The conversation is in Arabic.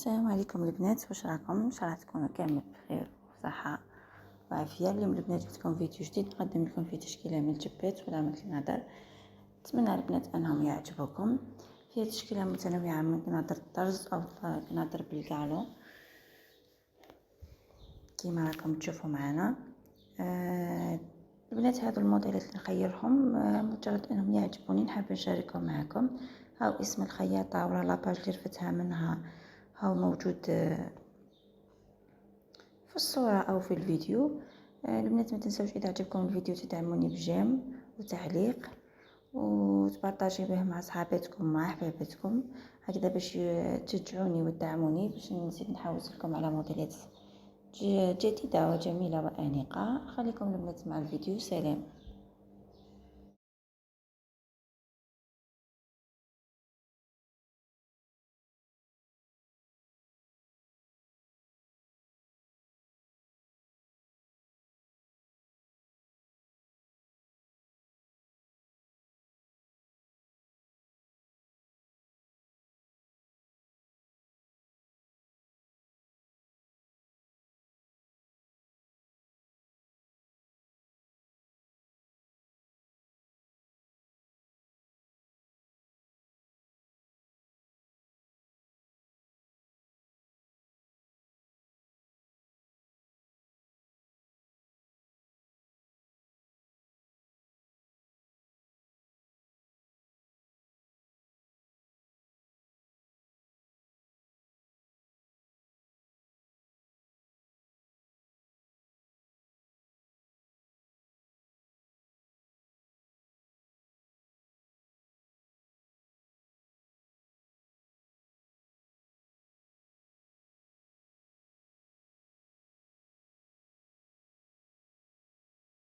السلام عليكم البنات، واش راكم؟ ان شاء الله تكونوا كامل بخير وصحه وعافيه. اليوم البنات جبت لكم فيديو جديد نقدم لكم فيه تشكيله من الجبات ولا من النظر. نتمنى البنات انهم يعجبوكم. فيها تشكيله متنوعه من نظر الطرز او نظر بالكالو كما راكم تشوفوا معنا. البنات هادو الموديلات اللي نخيرهم مجرد انهم يعجبوني نحب نشاركهم معكم. هاو اسم الخياطه ولا لاباج اللي رفتها منها هاو موجود في الصورة أو في الفيديو. البنات ما تنسوش إذا عجبكم الفيديو تدعموني بجيم وتعليق وتبارطاجي به مع صحاباتكم مع أحباباتكم هكذا باش تشجعوني وتدعموني باش نزيد نحاول لكم على موديلات جديدة وجميلة وآنقة. خليكم البنات مع الفيديو. سلام.